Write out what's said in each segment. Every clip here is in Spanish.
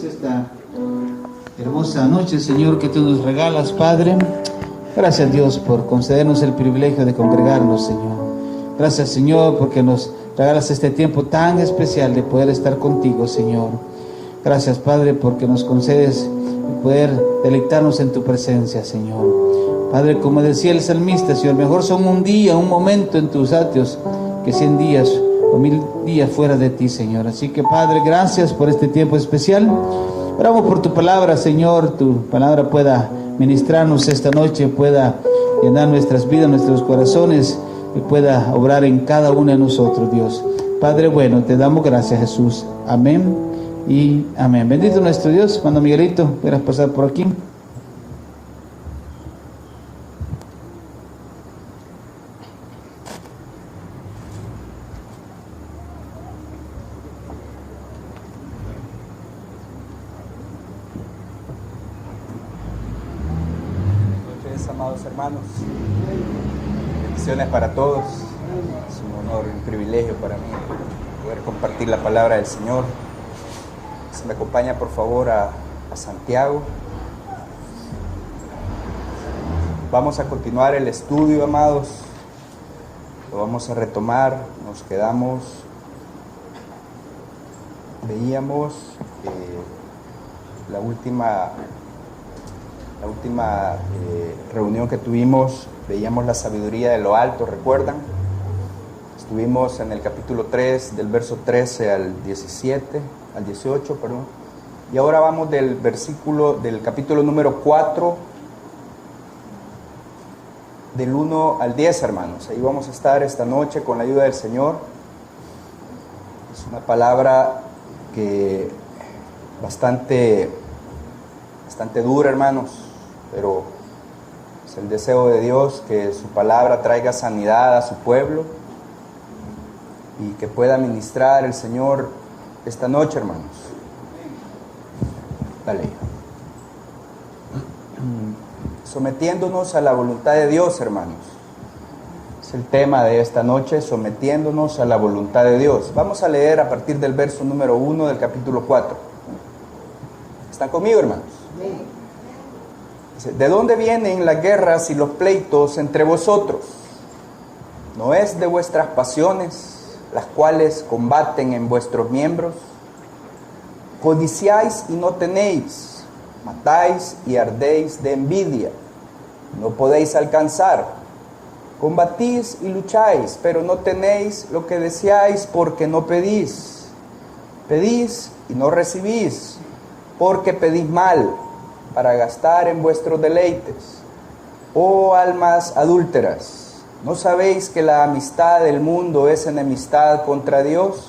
Esta hermosa noche, Señor, que tú nos regalas, Padre. Gracias, Dios, por concedernos el privilegio de congregarnos, Señor. Gracias, Señor, porque nos regalas este tiempo tan especial de poder estar contigo, Señor. Gracias, Padre, porque nos concedes poder deleitarnos en tu presencia, Señor. Padre, como decía el salmista, Señor, mejor son un día, un momento en tus atrios que 100 días o 1000 días fuera de ti, Señor. Así que, Padre, gracias por este tiempo especial. Oramos por tu palabra, Señor. Tu palabra pueda ministrarnos esta noche, pueda llenar nuestras vidas, nuestros corazones, y pueda obrar en cada uno de nosotros, Dios. Padre bueno, te damos gracias, Jesús. Amén y amén. Bendito nuestro Dios. Hermano Miguelito, ¿puedes pasar por aquí? Amados hermanos, bendiciones para todos. Es un honor y un privilegio para mí poder compartir la palabra del Señor. Se me acompaña por favor a Santiago. Vamos a continuar el estudio, amados. Lo vamos a retomar. Nos quedamos, veíamos la última reunión que tuvimos, veíamos la sabiduría de lo alto, ¿recuerdan? Estuvimos en el capítulo 3, del verso 13 al 18, perdón. Y ahora vamos del capítulo número 4, del 1 al 10, hermanos. Ahí vamos a estar esta noche con la ayuda del Señor. Es una palabra que bastante dura, hermanos. Pero es el deseo de Dios que su palabra traiga sanidad a su pueblo y que pueda ministrar el Señor esta noche, hermanos. Dale. Sometiéndonos a la voluntad de Dios, hermanos. Es el tema de esta noche, sometiéndonos a la voluntad de Dios. Vamos a leer a partir del verso número 1 del capítulo 4. ¿Están conmigo, hermanos? Sí. ¿De dónde vienen las guerras y los pleitos entre vosotros? ¿No es de vuestras pasiones, las cuales combaten en vuestros miembros? Codiciáis y no tenéis, matáis y ardéis de envidia, no podéis alcanzar. Combatís y lucháis, pero no tenéis lo que deseáis porque no pedís. Pedís y no recibís, porque pedís mal, para gastar en vuestros deleites. Oh almas adúlteras, ¿no sabéis que la amistad del mundo es enemistad contra Dios?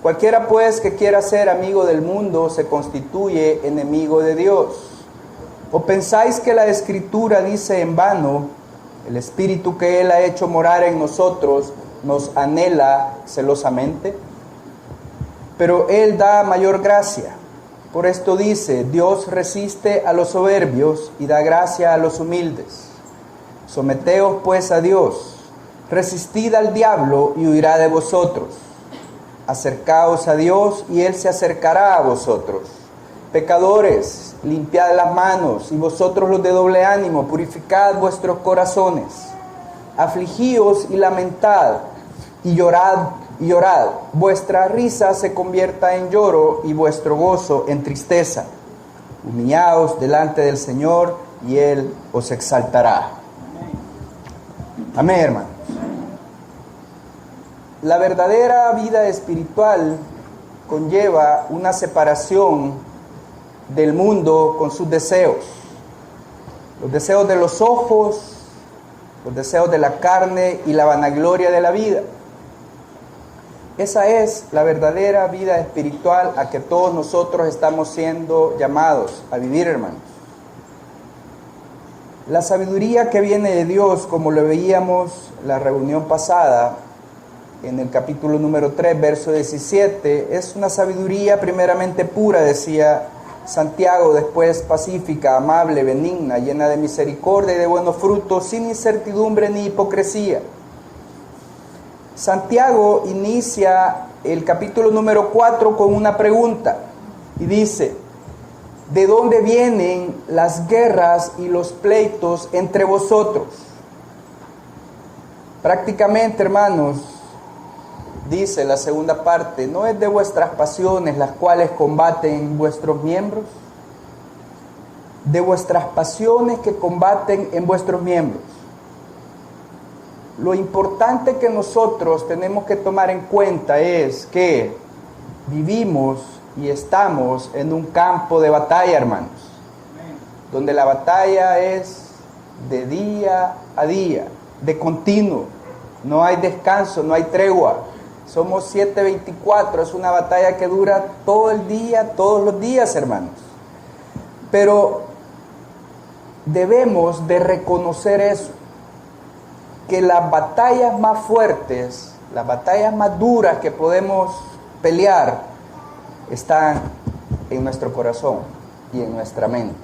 Cualquiera pues que quiera ser amigo del mundo se constituye enemigo de Dios. ¿O pensáis que la Escritura dice en vano, el Espíritu que Él ha hecho morar en nosotros nos anhela celosamente? Pero Él da mayor gracia. Por esto dice, Dios resiste a los soberbios y da gracia a los humildes. Someteos pues a Dios, resistid al diablo y huirá de vosotros. Acercaos a Dios y Él se acercará a vosotros. Pecadores, limpiad las manos, y vosotros los de doble ánimo, purificad vuestros corazones. Afligíos y lamentad, y llorad. Vuestra risa se convierta en lloro y vuestro gozo en tristeza. Humillaos delante del Señor y Él os exaltará. Amén, hermanos. La verdadera vida espiritual conlleva una separación del mundo con sus deseos. Los deseos de los ojos, los deseos de la carne y la vanagloria de la vida. Esa es la verdadera vida espiritual a que todos nosotros estamos siendo llamados a vivir, hermanos. La sabiduría que viene de Dios, como lo veíamos la reunión pasada, en el capítulo número 3, verso 17, es una sabiduría primeramente pura, decía Santiago, después pacífica, amable, benigna, llena de misericordia y de buenos frutos, sin incertidumbre ni hipocresía. Santiago inicia el capítulo número 4 con una pregunta. Y dice, ¿de dónde vienen las guerras y los pleitos entre vosotros? Prácticamente, hermanos, dice la segunda parte, ¿no es de vuestras pasiones las cuales combaten vuestros miembros? De vuestras pasiones que combaten en vuestros miembros. Lo importante que nosotros tenemos que tomar en cuenta es que vivimos y estamos en un campo de batalla, hermanos, donde la batalla es de día a día, de continuo, no hay descanso, no hay tregua, somos 7/24, es una batalla que dura todo el día, todos los días, hermanos, pero debemos de reconocer eso, que las batallas más fuertes, las batallas más duras que podemos pelear, están en nuestro corazón y en nuestra mente.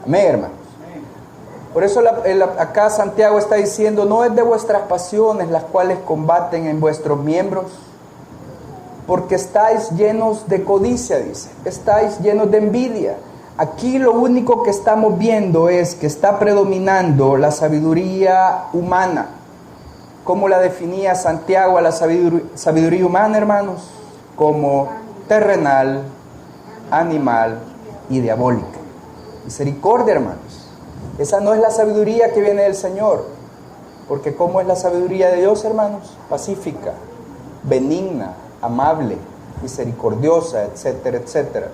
Amén, hermanos. Por eso acá Santiago está diciendo, no es de vuestras pasiones las cuales combaten en vuestros miembros, porque estáis llenos de codicia, dice, estáis llenos de envidia. Aquí lo único que estamos viendo es que está predominando la sabiduría humana. ¿Cómo la definía Santiago a la sabiduría humana, hermanos? Como terrenal, animal y diabólica. Misericordia, hermanos. Esa no es la sabiduría que viene del Señor. Porque ¿cómo es la sabiduría de Dios, hermanos? Pacífica, benigna, amable, misericordiosa, etcétera, etcétera.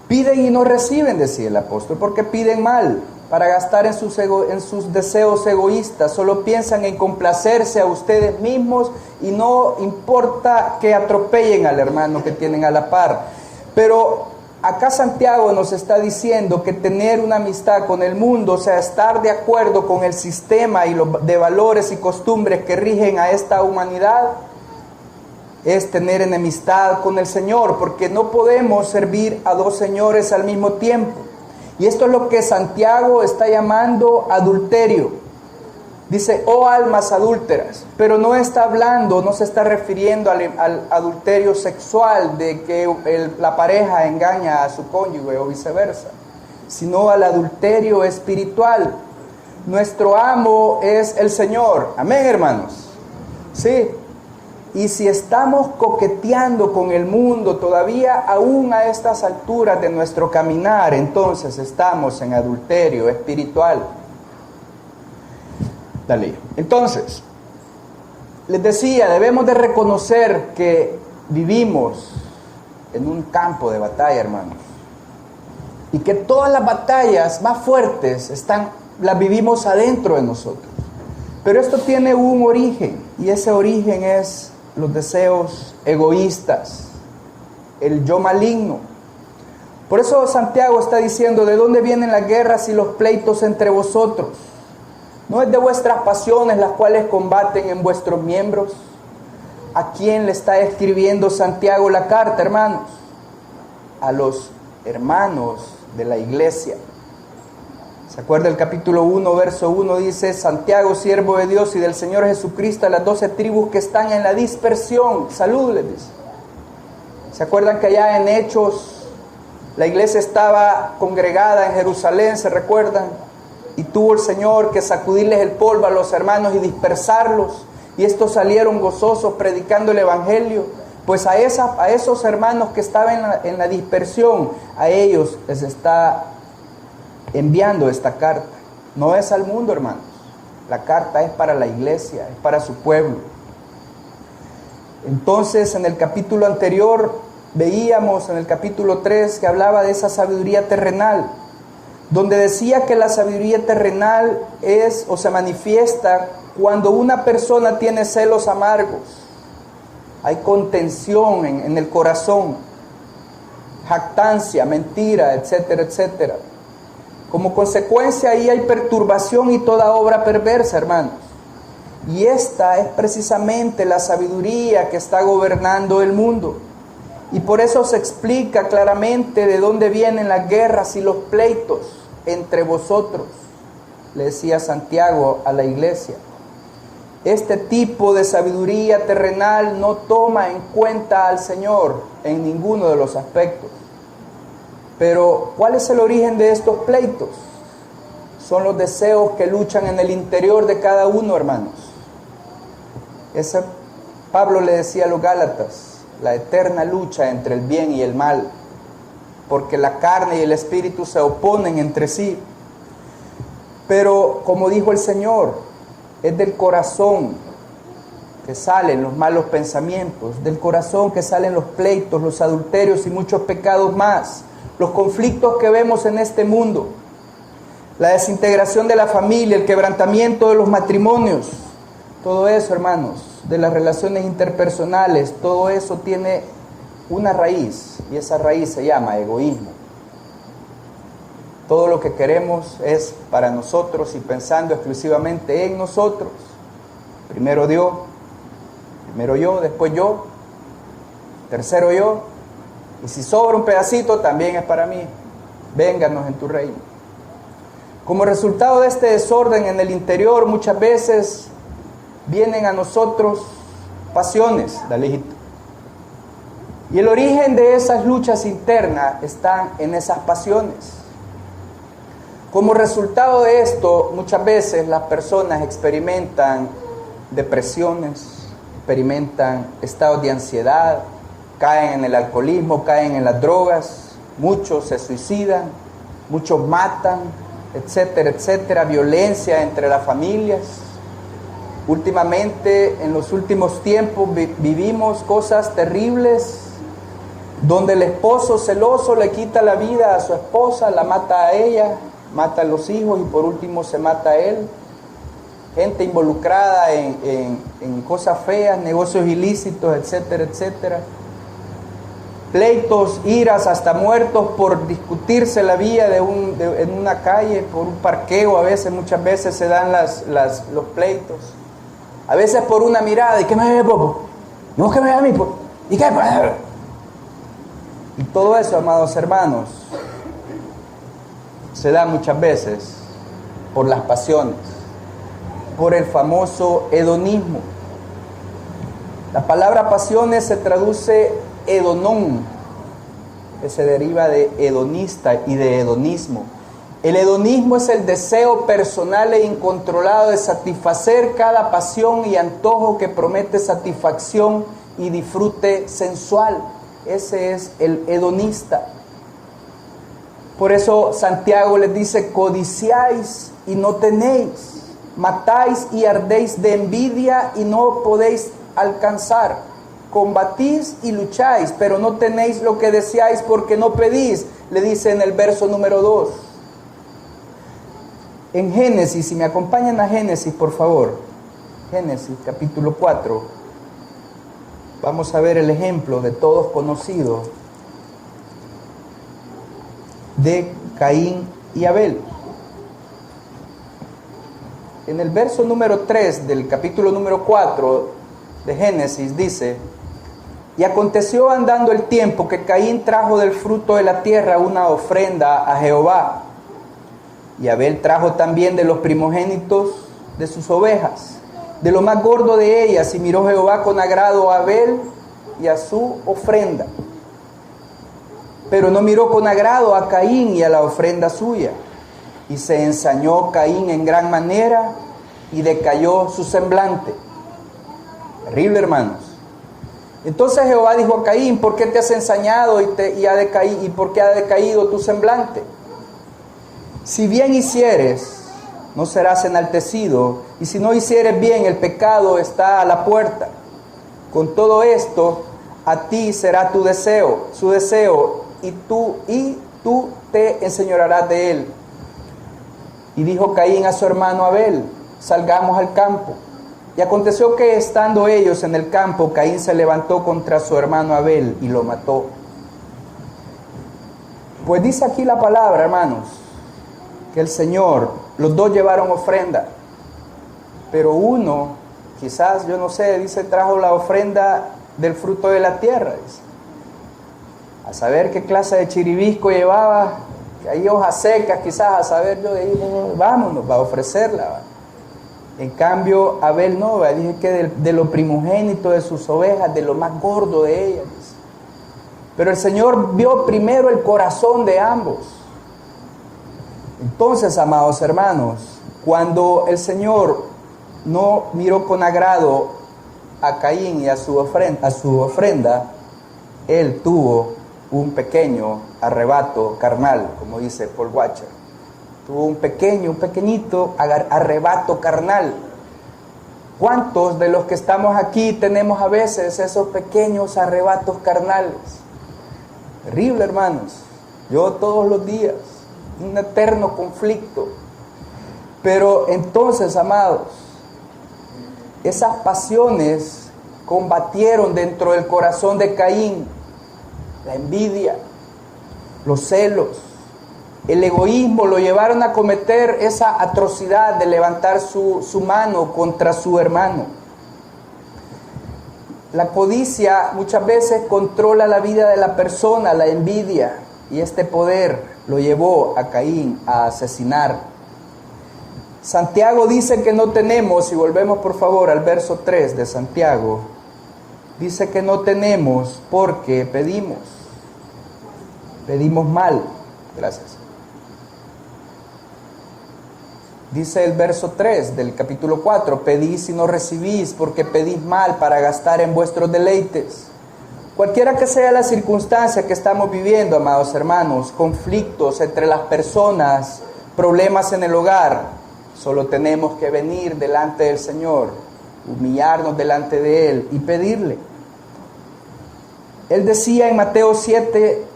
Piden y no reciben, decía el apóstol, porque piden mal, para gastar en sus deseos egoístas. Solo piensan en complacerse a ustedes mismos y no importa que atropellen al hermano que tienen a la par. Pero acá Santiago nos está diciendo que tener una amistad con el mundo, o sea, estar de acuerdo con el sistema y de valores y costumbres que rigen a esta humanidad, es tener enemistad con el Señor, porque no podemos servir a dos señores al mismo tiempo. Y esto es lo que Santiago está llamando adulterio. Dice, oh almas adúlteras, pero no está hablando, no se está refiriendo al adulterio sexual de que la pareja engaña a su cónyuge o viceversa, sino al adulterio espiritual. Nuestro amo es el Señor. Amén, hermanos. Sí. Y si estamos coqueteando con el mundo todavía, aún a estas alturas de nuestro caminar, entonces estamos en adulterio espiritual. Dale. Entonces, les decía, debemos de reconocer que vivimos en un campo de batalla, hermanos. Y que todas las batallas más fuertes las vivimos adentro de nosotros. Pero esto tiene un origen, y ese origen es los deseos egoístas, el yo maligno. Por eso Santiago está diciendo, ¿de dónde vienen las guerras y los pleitos entre vosotros? ¿No es de vuestras pasiones las cuales combaten en vuestros miembros? ¿A quién le está escribiendo Santiago la carta, hermanos? A los hermanos de la iglesia. ¿Se acuerda el capítulo 1, verso 1? Dice, Santiago, siervo de Dios y del Señor Jesucristo, a las 12 tribus que están en la dispersión. Salud, les dice. ¿Se acuerdan que allá en Hechos la iglesia estaba congregada en Jerusalén? ¿Se recuerdan? Y tuvo el Señor que sacudirles el polvo a los hermanos y dispersarlos. Y estos salieron gozosos predicando el Evangelio. Pues a esos hermanos que estaban en la dispersión, a ellos les está enviando esta carta. No es al mundo, hermanos. La carta es para la iglesia, es para su pueblo. Entonces, en el capítulo anterior, veíamos en el capítulo 3 que hablaba de esa sabiduría terrenal, donde decía que la sabiduría terrenal es o se manifiesta cuando una persona tiene celos amargos, hay contención en el corazón, jactancia, mentira, etcétera, etcétera. Como consecuencia ahí hay perturbación y toda obra perversa, hermanos. Y esta es precisamente la sabiduría que está gobernando el mundo. Y por eso se explica claramente de dónde vienen las guerras y los pleitos entre vosotros, le decía Santiago a la iglesia. Este tipo de sabiduría terrenal no toma en cuenta al Señor en ninguno de los aspectos. Pero, ¿cuál es el origen de estos pleitos? Son los deseos que luchan en el interior de cada uno, hermanos. Pablo le decía a los Gálatas, la eterna lucha entre el bien y el mal, porque la carne y el espíritu se oponen entre sí. Pero, como dijo el Señor, es del corazón que salen los malos pensamientos, del corazón que salen los pleitos, los adulterios y muchos pecados más, los conflictos que vemos en este mundo, la desintegración de la familia, el quebrantamiento de los matrimonios, todo eso, hermanos, de las relaciones interpersonales, todo eso tiene una raíz, y esa raíz se llama egoísmo. Todo lo que queremos es para nosotros y pensando exclusivamente en nosotros. Primero Dios, primero yo, después yo, tercero yo, y si sobra un pedacito también es para mí. Vénganos en tu reino. Como resultado de este desorden en el interior, muchas veces vienen a nosotros pasiones, Dalejito. Y el origen de esas luchas internas están en esas pasiones. Como resultado de esto, muchas veces las personas experimentan depresiones, experimentan estados de ansiedad, caen en el alcoholismo, caen en las drogas, muchos se suicidan, muchos matan, etcétera, etcétera, violencia entre las familias. Últimamente, en los últimos tiempos, vivimos cosas terribles, donde el esposo celoso le quita la vida a su esposa, la mata a ella, mata a los hijos y por último se mata a él. Gente involucrada en cosas feas, negocios ilícitos, etcétera, etcétera. Pleitos, iras, hasta muertos por discutirse la vía en una calle, por un parqueo. A veces, muchas veces se dan los pleitos. A veces por una mirada. ¿Y qué me ve, Popo? ¿Y vos qué me ve a mí, Popo? ¿Y qué? Y todo eso, amados hermanos, se da muchas veces por las pasiones, por el famoso hedonismo. La palabra pasiones se traduce hedonón, que se deriva de hedonista y de hedonismo. El hedonismo es el deseo personal e incontrolado de satisfacer cada pasión y antojo que promete satisfacción y disfrute sensual. Ese es el hedonista. Por eso Santiago les dice: codiciáis y no tenéis, matáis y ardéis de envidia y no podéis alcanzar, combatís y lucháis, pero no tenéis lo que deseáis porque no pedís, le dice en el verso número 2. En Génesis, si me acompañan a Génesis, por favor, Génesis capítulo 4, vamos a ver el ejemplo de todos conocido de Caín y Abel. En el verso número 3 del capítulo número 4 de Génesis dice: y aconteció andando el tiempo que Caín trajo del fruto de la tierra una ofrenda a Jehová, y Abel trajo también de los primogénitos de sus ovejas, de lo más gordo de ellas, y miró Jehová con agrado a Abel y a su ofrenda, pero no miró con agrado a Caín y a la ofrenda suya. Y se ensañó Caín en gran manera y decayó su semblante. Terrible, hermanos. Entonces Jehová dijo a Caín: ¿por qué te has ensañado y por qué ha decaído tu semblante? Si bien hicieres, no serás enaltecido, y si no hicieres bien, el pecado está a la puerta. Con todo esto, a ti será tu deseo, su deseo, y tú te enseñorearás de él. Y dijo Caín a su hermano Abel: salgamos al campo. Y aconteció que estando ellos en el campo, Caín se levantó contra su hermano Abel y lo mató. Pues dice aquí la palabra, hermanos, que el Señor, los dos llevaron ofrenda, pero uno, quizás, yo no sé, dice, trajo la ofrenda del fruto de la tierra, dice. A saber qué clase de chiribisco llevaba, que hay hojas secas, quizás, a saber yo de ahí, vámonos, va a ofrecerla, ¿va? En cambio, Abel no, dije que de lo primogénito de sus ovejas, de lo más gordo de ellas. Pero el Señor vio primero el corazón de ambos. Entonces, amados hermanos, cuando el Señor no miró con agrado a Caín y a su ofrenda, Él tuvo un pequeño arrebato carnal, como dice Paul Washer. Tuvo un pequeñito arrebato carnal. ¿Cuántos de los que estamos aquí tenemos a veces esos pequeños arrebatos carnales? Terrible, hermanos. Yo todos los días, un eterno conflicto. Pero entonces, amados, esas pasiones combatieron dentro del corazón de Caín la envidia, los celos, el egoísmo, lo llevaron a cometer esa atrocidad de levantar su mano contra su hermano. La codicia muchas veces controla la vida de la persona, la envidia, y este poder lo llevó a Caín a asesinar. Santiago dice que no tenemos, y volvemos por favor al verso 3 de Santiago, dice que no tenemos porque pedimos mal. Gracias. Dice el verso 3 del capítulo 4, pedís y no recibís porque pedís mal para gastar en vuestros deleites. Cualquiera que sea la circunstancia que estamos viviendo, amados hermanos, conflictos entre las personas, problemas en el hogar, solo tenemos que venir delante del Señor, humillarnos delante de Él y pedirle. Él decía en Mateo 7,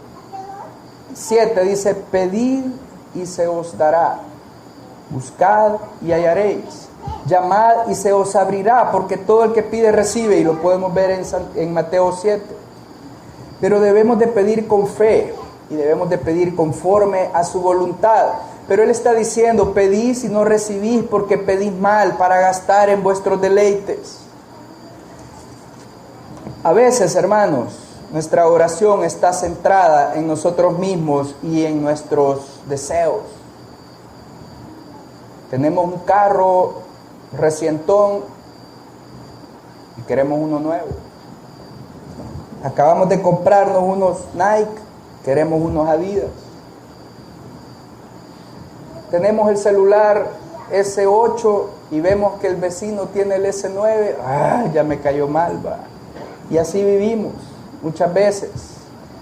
dice, pedid y se os dará. Buscad y hallaréis, llamad y se os abrirá, porque todo el que pide recibe, y lo podemos ver en Mateo 7. Pero debemos de pedir con fe, y debemos de pedir conforme a su voluntad. Pero Él está diciendo, pedís y no recibís, porque pedís mal para gastar en vuestros deleites. A veces, hermanos, nuestra oración está centrada en nosotros mismos y en nuestros deseos. Tenemos un carro recientón y queremos uno nuevo. Acabamos de comprarnos unos Nike, queremos unos Adidas. Tenemos el celular S8 y vemos que el vecino tiene el S9. Ya me cayó mal, va. Y así vivimos muchas veces.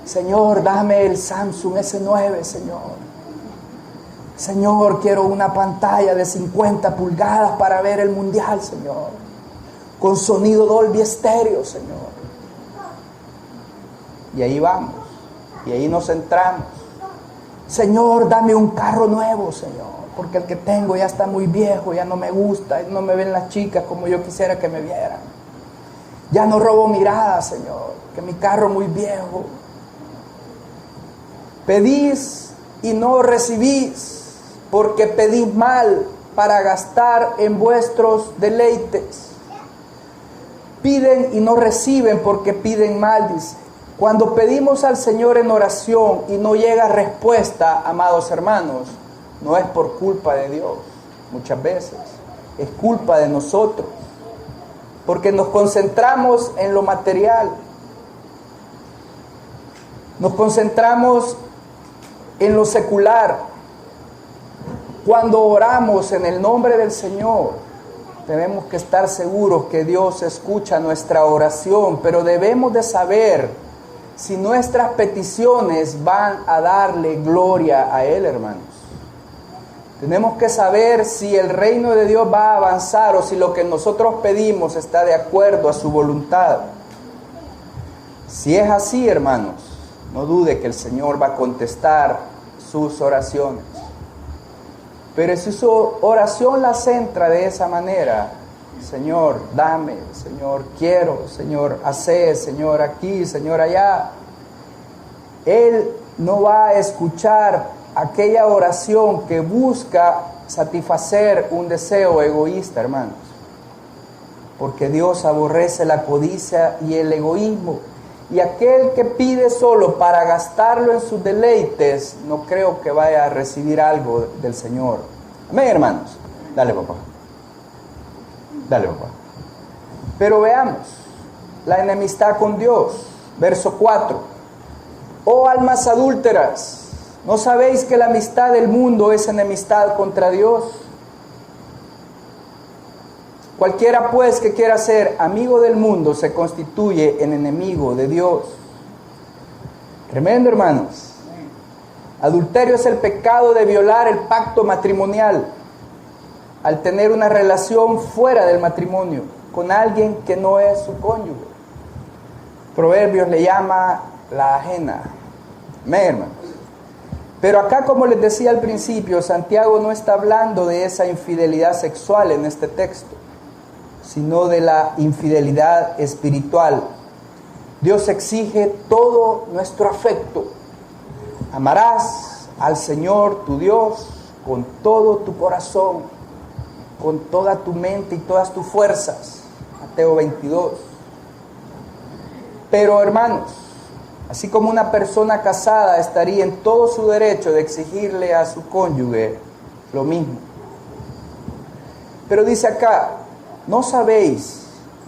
Señor, dame el Samsung S9, Señor. Señor, quiero una pantalla de 50 pulgadas para ver el mundial, Señor. Con sonido Dolby Stereo, Señor. Y ahí vamos. Y ahí nos centramos. Señor, dame un carro nuevo, Señor. Porque el que tengo ya está muy viejo, ya no me gusta, no me ven las chicas como yo quisiera que me vieran. Ya no robo miradas, Señor, que mi carro muy viejo. Pedís y no recibís, porque pedís mal para gastar en vuestros deleites. Piden y no reciben porque piden mal, dice. Cuando pedimos al Señor en oración y no llega respuesta, amados hermanos, no es por culpa de Dios, muchas veces, es culpa de nosotros, porque nos concentramos en lo material, nos concentramos en lo secular. Cuando oramos en el nombre del Señor, tenemos que estar seguros que Dios escucha nuestra oración, pero debemos de saber si nuestras peticiones van a darle gloria a Él, hermanos. Tenemos que saber si el reino de Dios va a avanzar o si lo que nosotros pedimos está de acuerdo a su voluntad. Si es así, hermanos, no dude que el Señor va a contestar sus oraciones. Pero si su oración la centra de esa manera, Señor, dame, Señor, quiero, Señor, hacé, Señor, aquí, Señor, allá, Él no va a escuchar aquella oración que busca satisfacer un deseo egoísta, hermanos. Porque Dios aborrece la codicia y el egoísmo. Y aquel que pide solo para gastarlo en sus deleites, no creo que vaya a recibir algo del Señor. Amén, hermanos. Dale, papá. Dale, papá. Pero veamos, la enemistad con Dios. Verso 4. Oh almas adúlteras, ¿no sabéis que la amistad del mundo es enemistad contra Dios? Cualquiera pues que quiera ser amigo del mundo se constituye en enemigo de Dios. Tremendo, hermanos. Adulterio es el pecado de violar el pacto matrimonial al tener una relación fuera del matrimonio con alguien que no es su cónyuge. Proverbios le llama la ajena. Amén, hermanos. Pero acá, como les decía al principio, Santiago no está hablando de esa infidelidad sexual en este texto, sino de la infidelidad espiritual. Dios exige todo nuestro afecto. Amarás al Señor tu Dios con todo tu corazón, con toda tu mente y todas tus fuerzas. Mateo 22. Pero hermanos, así como una persona casada estaría en todo su derecho de exigirle a su cónyuge lo mismo. Pero dice acá, ¿no sabéis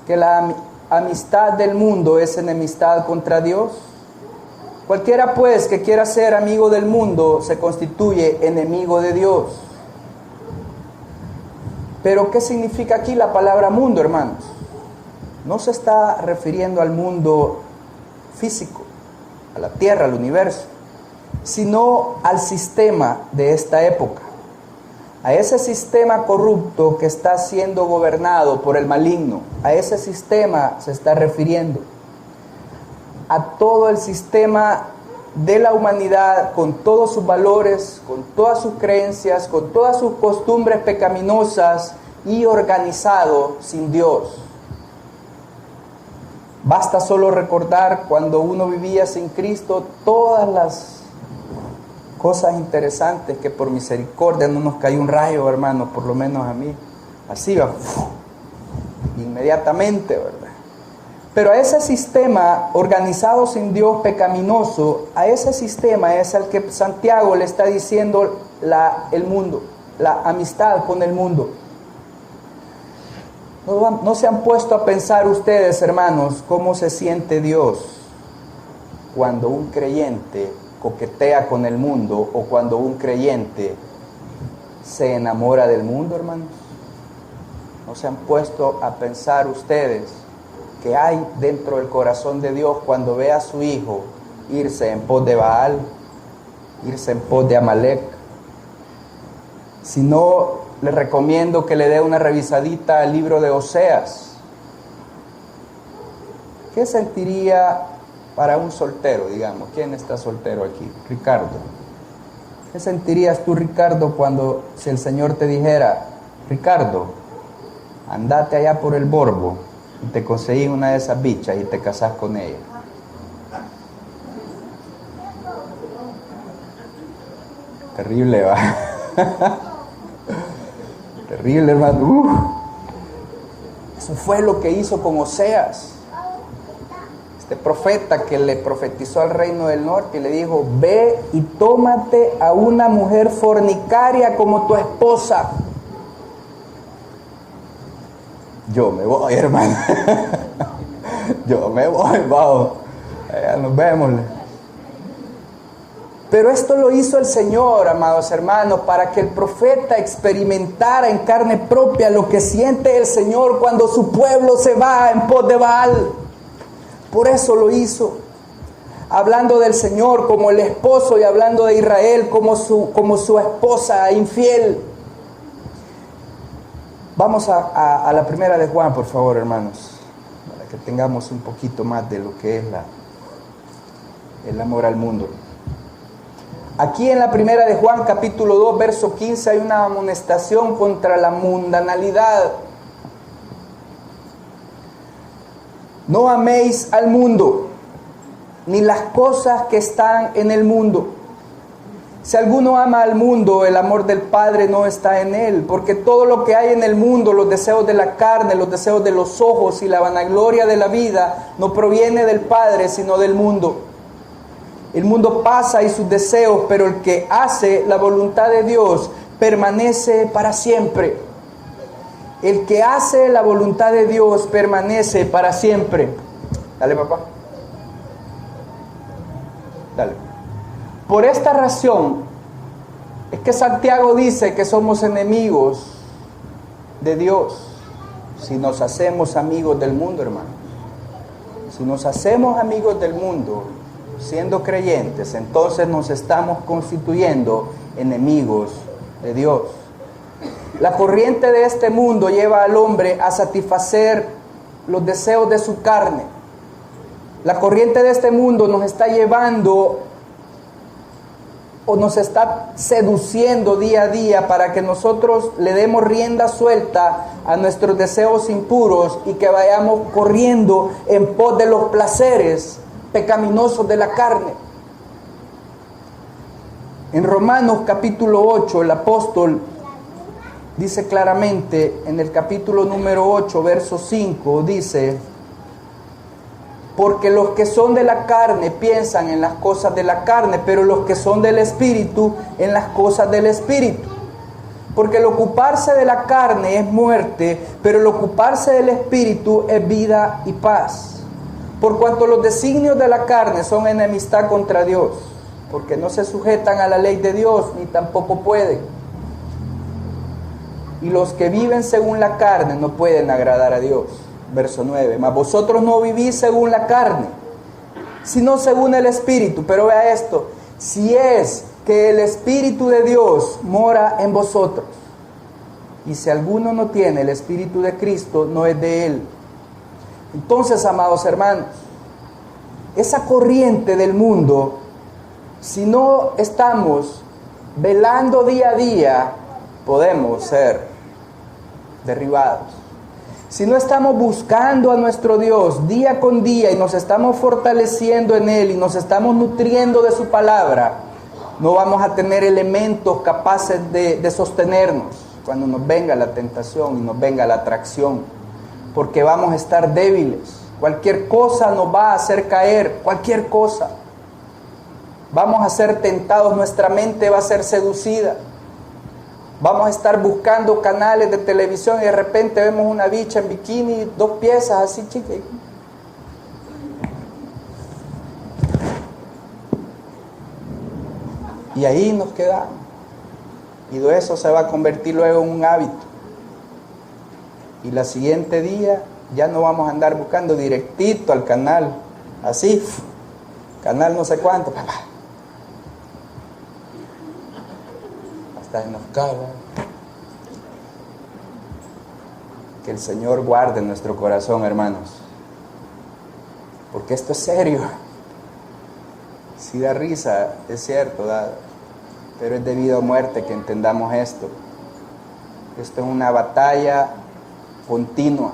que la amistad del mundo es enemistad contra Dios? Cualquiera pues que quiera ser amigo del mundo se constituye enemigo de Dios. Pero ¿qué significa aquí la palabra mundo, hermanos? No se está refiriendo al mundo físico, a la tierra, al universo, sino al sistema de esta época, a ese sistema corrupto que está siendo gobernado por el maligno. A ese sistema se está refiriendo, a todo el sistema de la humanidad, con todos sus valores, con todas sus creencias, con todas sus costumbres pecaminosas y organizado sin Dios. Basta solo recordar cuando uno vivía sin Cristo todas las cosas interesantes que por misericordia no nos cayó un rayo, hermano, por lo menos a mí. Así va, inmediatamente, ¿verdad? Pero a ese sistema organizado sin Dios, pecaminoso, a ese sistema es al que Santiago le está diciendo el mundo, la amistad con el mundo. ¿No se han puesto a pensar ustedes, hermanos, cómo se siente Dios cuando un creyente coquetea con el mundo o cuando un creyente se enamora del mundo, hermanos? ¿No se han puesto a pensar ustedes qué hay dentro del corazón de Dios cuando ve a su hijo irse en pos de Baal, irse en pos de Amalek? Si no, les recomiendo que le dé una revisadita al libro de Oseas. ¿Qué sentiría para un soltero, digamos? ¿Quién está soltero aquí? Ricardo. ¿Qué sentirías tú, Ricardo, si el Señor te dijera, Ricardo, andate allá por el Borbo y te conseguís una de esas bichas y te casás con ella? Terrible, va. Terrible, hermano. Eso fue lo que hizo con Oseas. Este profeta que le profetizó al reino del norte y le dijo, ve y tómate a una mujer fornicaria como tu esposa. Yo me voy, hermano. Yo me voy, vamos. Allá nos vemos. Pero esto lo hizo el Señor, amados hermanos, para que el profeta experimentara en carne propia lo que siente el Señor cuando su pueblo se va en pos de Baal. Por eso lo hizo, hablando del Señor como el esposo y hablando de Israel como su esposa infiel. Vamos a la primera de Juan, por favor, hermanos, para que tengamos un poquito más de lo que es el amor al mundo. Aquí en la primera de Juan, capítulo 2, verso 15, hay una amonestación contra la mundanalidad. No améis al mundo, ni las cosas que están en el mundo. Si alguno ama al mundo, el amor del Padre no está en él, porque todo lo que hay en el mundo, los deseos de la carne, los deseos de los ojos y la vanagloria de la vida, no proviene del Padre, sino del mundo. El mundo pasa y sus deseos, pero el que hace la voluntad de Dios permanece para siempre. El que hace la voluntad de Dios permanece para siempre. Dale, papá. Dale. Por esta razón es que Santiago dice que somos enemigos de Dios si nos hacemos amigos del mundo, hermano. Si nos hacemos amigos del mundo siendo creyentes, entonces nos estamos constituyendo enemigos de Dios. La corriente de este mundo lleva al hombre a satisfacer los deseos de su carne. La corriente de este mundo nos está llevando o nos está seduciendo día a día para que nosotros le demos rienda suelta a nuestros deseos impuros y que vayamos corriendo en pos de los placeres pecaminosos de la carne. En Romanos capítulo 8, el apóstol dice claramente, en el capítulo número 8, verso 5, dice: porque los que son de la carne piensan en las cosas de la carne, pero los que son del Espíritu en las cosas del Espíritu. Porque el ocuparse de la carne es muerte, pero el ocuparse del Espíritu es vida y paz. Por cuanto los designios de la carne son enemistad contra Dios, porque no se sujetan a la ley de Dios, ni tampoco pueden. Y los que viven según la carne no pueden agradar a Dios. Verso 9, mas vosotros no vivís según la carne, sino según el Espíritu. Pero vea esto: si es que el Espíritu de Dios mora en vosotros, y si alguno no tiene el Espíritu de Cristo, no es de él. Entonces, amados hermanos, esa corriente del mundo, si no estamos velando día a día, podemos ser derribados. Si no estamos buscando a nuestro Dios día con día y nos estamos fortaleciendo en Él y nos estamos nutriendo de su palabra, no vamos a tener elementos capaces de sostenernos cuando nos venga la tentación y nos venga la atracción, porque vamos a estar débiles. Cualquier cosa nos va a hacer caer, cualquier cosa. Vamos a ser tentados, nuestra mente va a ser seducida. Vamos a estar buscando canales de televisión y de repente vemos una bicha en bikini, 2 piezas así chicas. Y ahí nos quedamos. Y de eso se va a convertir luego en un hábito. Y la siguiente día ya no vamos a andar buscando directito al canal. Así, canal no sé cuánto, papá. Hasta en los carros. Que el Señor guarde nuestro corazón, hermanos. Porque esto es serio. Si da risa, es cierto, pero es debido a muerte que entendamos esto. Esto es una batalla continua.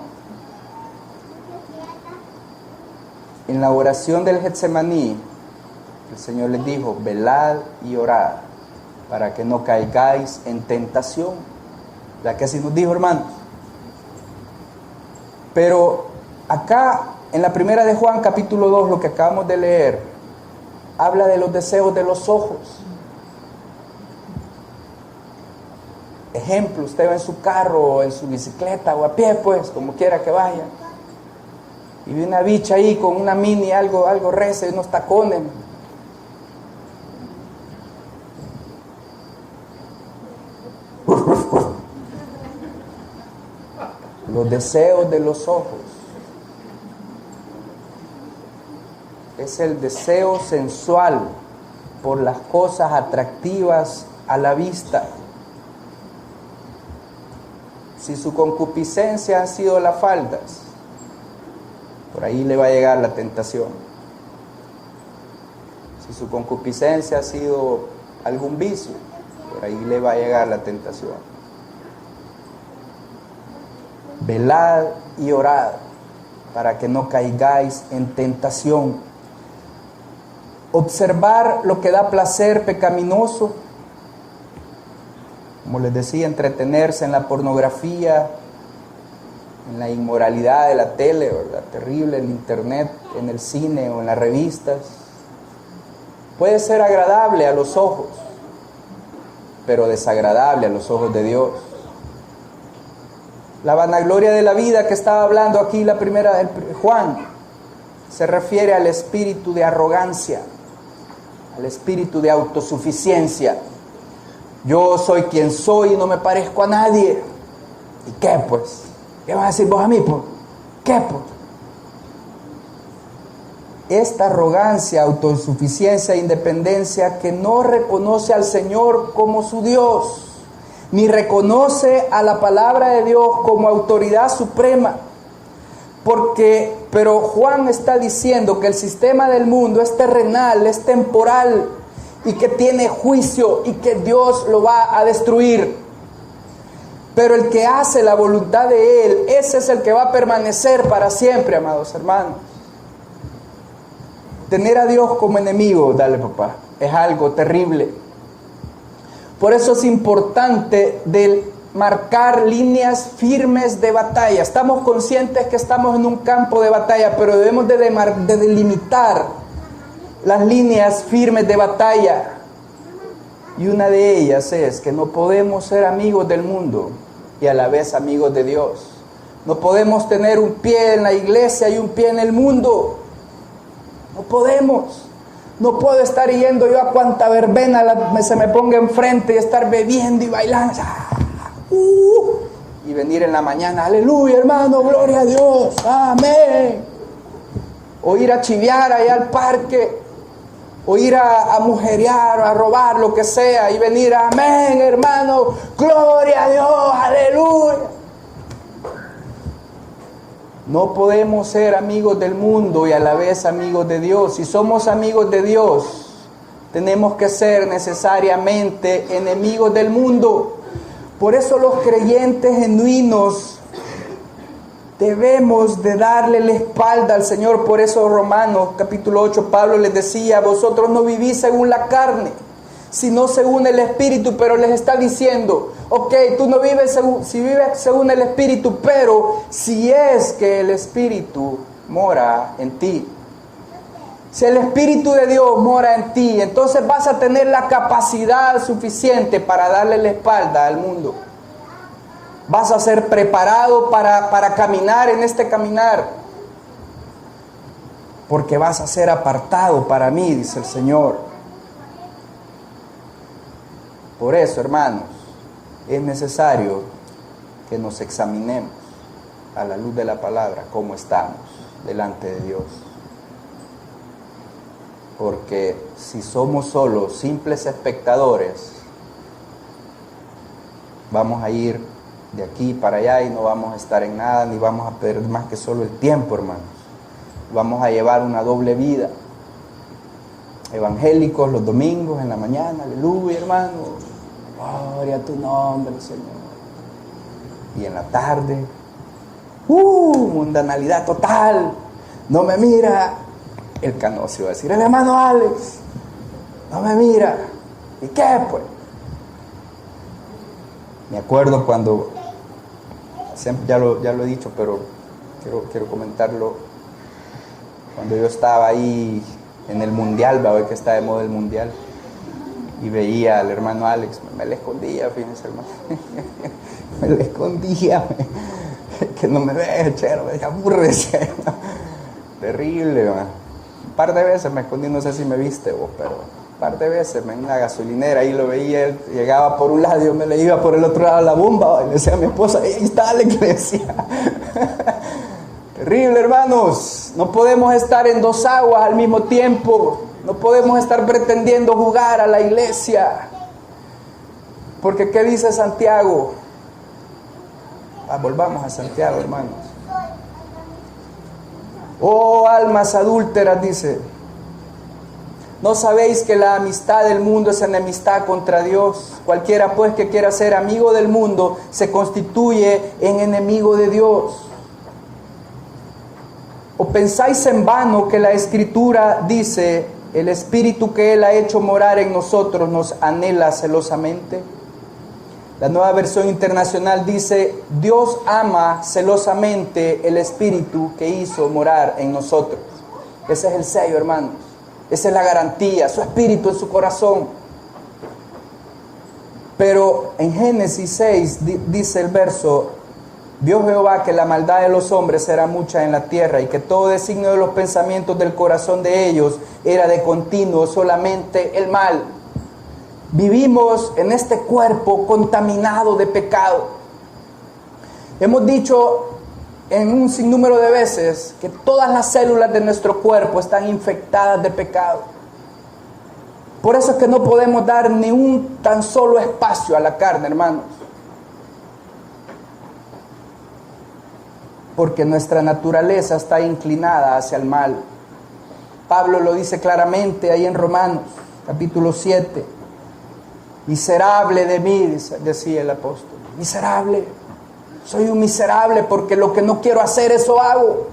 En la oración del Getsemaní, el Señor les dijo: velad y orad para que no caigáis en tentación. ¿La que así nos dijo, hermanos? Pero acá, en la primera de Juan, capítulo 2, lo que acabamos de leer, habla de los deseos de los ojos. Ejemplo, usted va en su carro, o en su bicicleta, o a pie, pues, como quiera que vaya, y ve una bicha ahí con una mini, algo recia, y unos tacones. Los deseos de los ojos es el deseo sensual por las cosas atractivas a la vista. Si su concupiscencia han sido las faldas, por ahí le va a llegar la tentación. Si su concupiscencia ha sido algún vicio, por ahí le va a llegar la tentación. Velad y orad para que no caigáis en tentación. Observar lo que da placer pecaminoso, como les decía, entretenerse en la pornografía, en la inmoralidad de la tele, ¿verdad? Terrible, en internet, en el cine o en las revistas. Puede ser agradable a los ojos, pero desagradable a los ojos de Dios. La vanagloria de la vida que estaba hablando aquí la primera Juan se refiere al espíritu de arrogancia, al espíritu de autosuficiencia. Yo soy quien soy y no me parezco a nadie. ¿Y qué pues? ¿Qué vas a decir vos a mí pues? ¿Qué pues? Esta arrogancia, autosuficiencia e independencia que no reconoce al Señor como su Dios, ni reconoce a la palabra de Dios como autoridad suprema. Pero Juan está diciendo que el sistema del mundo es terrenal, es temporal, y que tiene juicio y que Dios lo va a destruir. Pero el que hace la voluntad de Él, ese es el que va a permanecer para siempre, amados hermanos. Tener a Dios como enemigo, dale papá, es algo terrible. Por eso es importante marcar líneas firmes de batalla. Estamos conscientes que estamos en un campo de batalla, pero debemos de delimitar las líneas firmes de batalla. Y una de ellas es que no podemos ser amigos del mundo y a la vez amigos de Dios. No podemos tener un pie en la iglesia y un pie en el mundo. No podemos. No puedo estar yendo yo a cuanta verbena se me ponga enfrente y estar bebiendo y bailando. Y venir en la mañana, aleluya hermano, gloria a Dios, amén. O ir a chiviar allá al parque, o ir a mujerear, o a robar, lo que sea, y venir, amén hermano, gloria a Dios, aleluya. No podemos ser amigos del mundo y a la vez amigos de Dios. Si somos amigos de Dios, tenemos que ser necesariamente enemigos del mundo. Por eso los creyentes genuinos debemos de darle la espalda al Señor. Por eso Romanos capítulo 8, Pablo les decía, vosotros no vivís según la carne, sino según el Espíritu. Pero les está diciendo, ok, tú no vives vives según el Espíritu, pero si es que el Espíritu mora en ti, si el Espíritu de Dios mora en ti, entonces vas a tener la capacidad suficiente para darle la espalda al mundo. Vas a ser preparado para caminar en este caminar, porque vas a ser apartado para mí, dice el Señor. Por eso, hermanos, es necesario que nos examinemos a la luz de la palabra cómo estamos delante de Dios. Porque si somos solo simples espectadores, vamos a ir de aquí para allá y no vamos a estar en nada, ni vamos a perder más que solo el tiempo, hermanos. Vamos a llevar una doble vida. Evangélicos los domingos en la mañana, aleluya, hermano, gloria a tu nombre, Señor. Y en la tarde, mundanalidad total, no me mira. El canocio va a decir, el hermano Alex, no me mira. ¿Y qué pues? Me acuerdo cuando, siempre ya lo he dicho, pero quiero comentarlo. Cuando yo estaba ahí en el mundial, va a ver que está de moda el mundial, y veía al hermano Alex, me le escondía, fíjense hermano, me le escondía, que no me ve, chero, me aburre, terrible, man. Un par de veces me escondí, no sé si me viste vos, pero un par de veces en la gasolinera, ahí lo veía, él llegaba por un lado, yo me le iba por el otro lado a la bomba, y le decía a mi esposa, ahí está Alex, le decía. Terrible, hermanos. No podemos estar en dos aguas al mismo tiempo. No podemos estar pretendiendo jugar a la iglesia. Porque ¿qué dice Santiago? Volvamos a Santiago, hermanos. Oh almas adúlteras, dice, ¿no sabéis que la amistad del mundo es enemistad contra Dios? Cualquiera pues que quiera ser amigo del mundo se constituye en enemigo de Dios. ¿O pensáis en vano que la Escritura dice, el Espíritu que Él ha hecho morar en nosotros nos anhela celosamente? La Nueva Versión Internacional dice, Dios ama celosamente el Espíritu que hizo morar en nosotros. Ese es el sello, hermanos. Esa es la garantía, su Espíritu en su corazón. Pero en Génesis 6 dice el verso, Vio Jehová que la maldad de los hombres era mucha en la tierra y que todo designio de los pensamientos del corazón de ellos era de continuo solamente el mal. Vivimos en este cuerpo contaminado de pecado. Hemos dicho en un sinnúmero de veces que todas las células de nuestro cuerpo están infectadas de pecado. Por eso es que no podemos dar ni un tan solo espacio a la carne, hermanos. Porque nuestra naturaleza está inclinada hacia el mal. Pablo lo dice claramente ahí en Romanos, capítulo 7. Miserable de mí, decía el apóstol. Miserable. Soy un miserable porque lo que no quiero hacer, eso hago.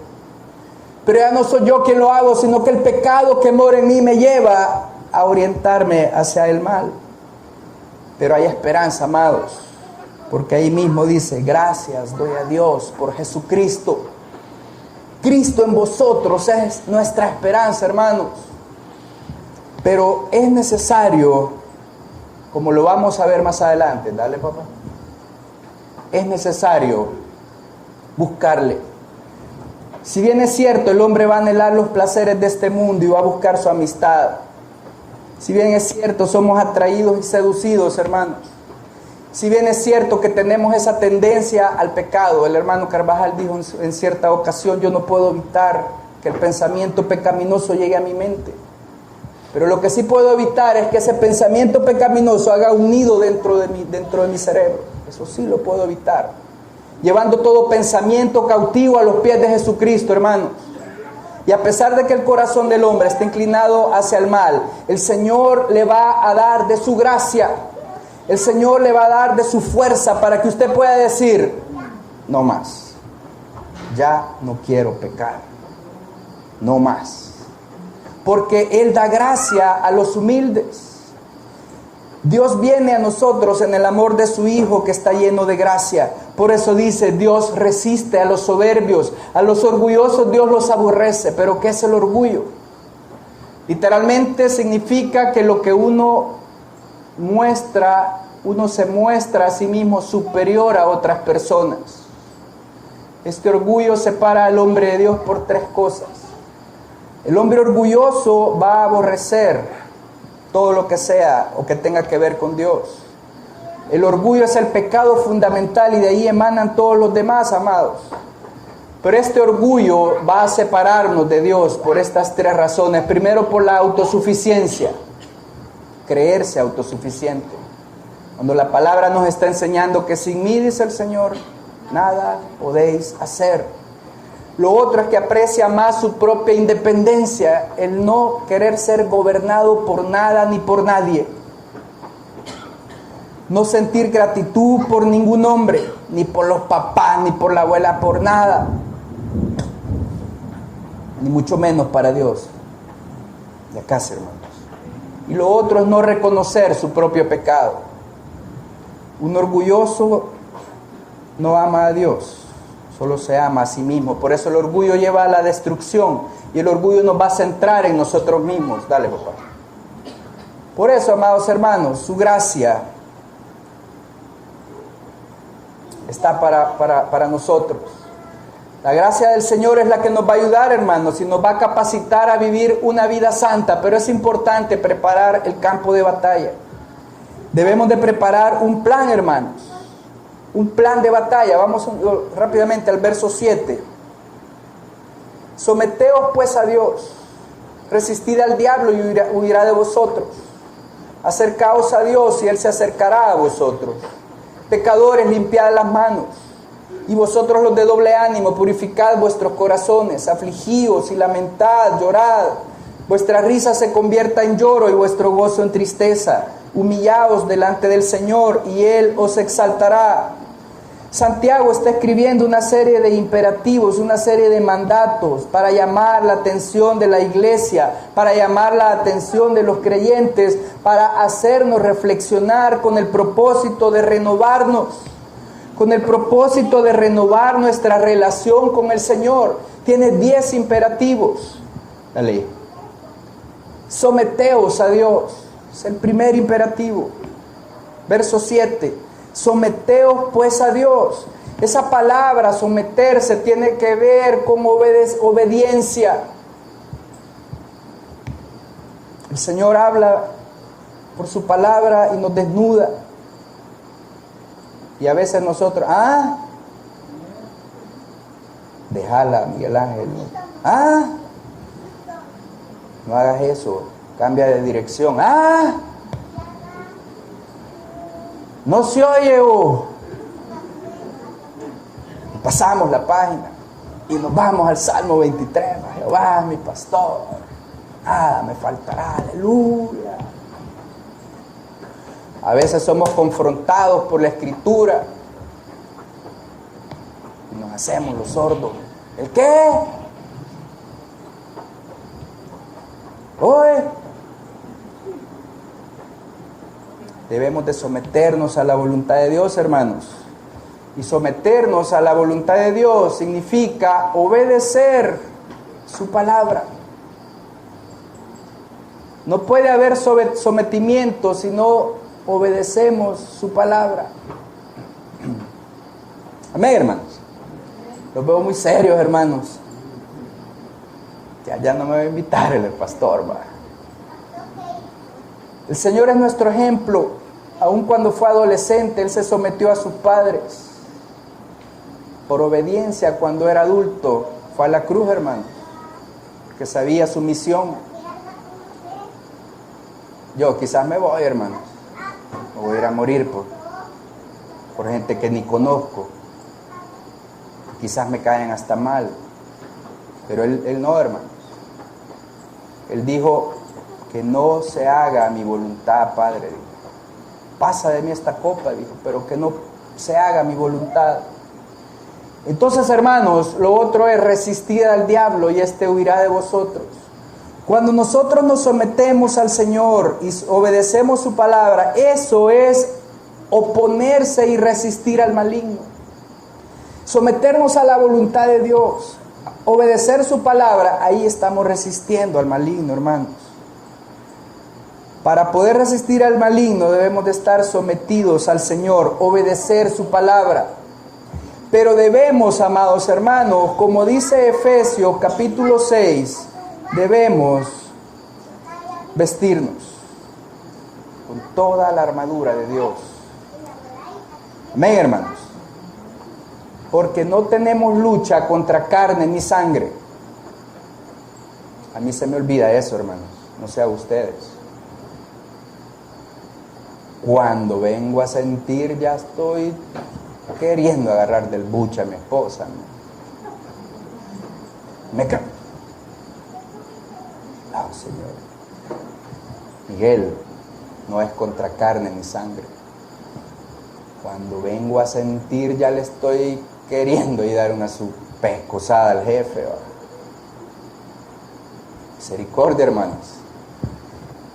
Pero ya no soy yo quien lo hago, sino que el pecado que mora en mí me lleva a orientarme hacia el mal. Pero hay esperanza, amados. Porque ahí mismo dice, gracias doy a Dios por Jesucristo. Cristo en vosotros es nuestra esperanza, hermanos. Pero es necesario, como lo vamos a ver más adelante, dale papá. Es necesario buscarle. Si bien es cierto, el hombre va a anhelar los placeres de este mundo y va a buscar su amistad. Si bien es cierto, somos atraídos y seducidos, hermanos. Si bien es cierto que tenemos esa tendencia al pecado, el hermano Carvajal dijo en cierta ocasión, yo no puedo evitar que el pensamiento pecaminoso llegue a mi mente. Pero lo que sí puedo evitar es que ese pensamiento pecaminoso haga un nido dentro de mi cerebro. Eso sí lo puedo evitar. Llevando todo pensamiento cautivo a los pies de Jesucristo, hermanos. Y a pesar de que el corazón del hombre está inclinado hacia el mal, el Señor le va a dar de su gracia. El Señor le va a dar de su fuerza para que usted pueda decir, no más, ya no quiero pecar, no más. Porque Él da gracia a los humildes. Dios viene a nosotros en el amor de su Hijo que está lleno de gracia. Por eso dice, Dios resiste a los soberbios, a los orgullosos Dios los aborrece. ¿Pero qué es el orgullo? Literalmente significa que lo que uno se muestra a sí mismo superior a otras personas. Este orgullo separa al hombre de Dios por tres cosas. El hombre orgulloso va a aborrecer todo lo que sea o que tenga que ver con Dios. El orgullo es el pecado fundamental y de ahí emanan todos los demás, amados. Pero este orgullo va a separarnos de Dios por estas tres razones. Primero, por la autosuficiencia. Creerse autosuficiente. Cuando la palabra nos está enseñando que sin mí, dice el Señor, nada podéis hacer. Lo otro es que aprecia más su propia independencia, el no querer ser gobernado por nada ni por nadie. No sentir gratitud por ningún hombre, ni por los papás, ni por la abuela, por nada. Ni mucho menos para Dios. De acá, hermanos. Y lo otro es no reconocer su propio pecado. Un orgulloso no ama a Dios. Solo se ama a sí mismo. Por eso el orgullo lleva a la destrucción. Y el orgullo nos va a centrar en nosotros mismos. Dale, papá. Por eso, amados hermanos, su gracia está para nosotros. La gracia del Señor es la que nos va a ayudar, hermanos, y nos va a capacitar a vivir una vida santa. Pero es importante preparar el campo de batalla. Debemos de preparar un plan, hermanos. Un plan de batalla. Vamos rápidamente al verso 7. Someteos pues a Dios, resistid al diablo y huirá de vosotros. Acercaos a Dios y Él se acercará a vosotros. Pecadores, limpiad las manos. Y vosotros los de doble ánimo, purificad vuestros corazones, afligíos y lamentad, llorad. Vuestra risa se convierta en lloro y vuestro gozo en tristeza. Humillaos delante del Señor y Él os exaltará. Santiago está escribiendo una serie de imperativos, una serie de mandatos para llamar la atención de la iglesia, para llamar la atención de los creyentes, para hacernos reflexionar con el propósito de renovarnos, con el propósito de renovar nuestra relación con el Señor. Tiene 10 imperativos. Dale. Someteos a Dios. Es el primer imperativo. Verso 7. Someteos pues a Dios. Esa palabra, someterse, tiene que ver con obediencia. El Señor habla por su palabra y nos desnuda. Y a veces nosotros, déjala, Miguel Ángel. No hagas eso, cambia de dirección. No se oye. Pasamos la página y nos vamos al Salmo 23. Jehová, mi pastor, nada me faltará, aleluya. A veces somos confrontados por la Escritura y nos hacemos los sordos. ¿El qué? Oye, debemos de someternos a la voluntad de Dios, hermanos. Y someternos a la voluntad de Dios significa obedecer su palabra. No puede haber sometimiento si no obedecemos su palabra. Amén, hermanos. Los veo muy serios, hermanos. Ya no me va a invitar el pastor, va. El Señor es nuestro ejemplo. Aun cuando fue adolescente, Él se sometió a sus padres. Por obediencia, cuando era adulto, fue a la cruz, hermano, que sabía su misión. Yo quizás me voy, hermano. Me voy a ir a morir por gente que ni conozco. Quizás me caen hasta mal. Pero él no, hermano. Él dijo que no se haga mi voluntad, Padre. Pasa de mí esta copa, dijo, pero que no se haga mi voluntad. Entonces, hermanos, lo otro es resistir al diablo y éste huirá de vosotros. Cuando nosotros nos sometemos al Señor y obedecemos su palabra, eso es oponerse y resistir al maligno. Someternos a la voluntad de Dios, obedecer su palabra, ahí estamos resistiendo al maligno, hermanos. Para poder resistir al maligno debemos de estar sometidos al Señor, obedecer su palabra. Pero debemos, amados hermanos, como dice Efesios capítulo 6, debemos vestirnos con toda la armadura de Dios. Amén, hermanos. Porque no tenemos lucha contra carne ni sangre. A mí se me olvida eso, hermanos. No sea ustedes. Cuando vengo a sentir, ya estoy queriendo agarrar del buche a mi esposa. No, Señor. Miguel, no es contra carne ni sangre. Cuando vengo a sentir, ya le estoy queriendo y dar una su pescosada al jefe. Misericordia, hermanos.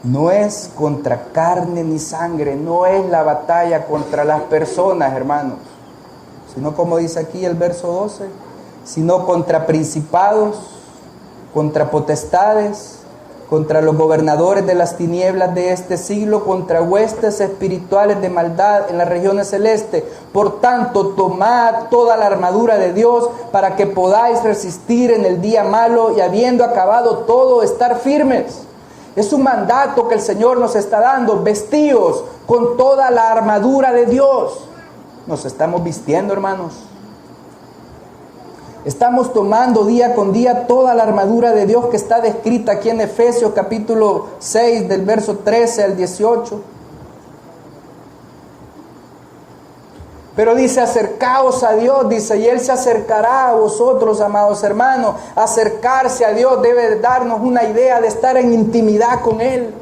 No es contra carne ni sangre, no es la batalla contra las personas, hermanos, sino como dice aquí el verso 12, sino contra principados, contra potestades, contra los gobernadores de las tinieblas de este siglo, contra huestes espirituales de maldad en las regiones celestes. Por tanto, tomad toda la armadura de Dios para que podáis resistir en el día malo y habiendo acabado todo, estar firmes. Es un mandato que el Señor nos está dando, vestíos con toda la armadura de Dios. Nos estamos vistiendo, hermanos. Estamos tomando día con día toda la armadura de Dios que está descrita aquí en Efesios capítulo 6 del verso 13 al 18. Pero dice, acercaos a Dios, dice, y Él se acercará a vosotros, amados hermanos. Acercarse a Dios debe darnos una idea de estar en intimidad con Él.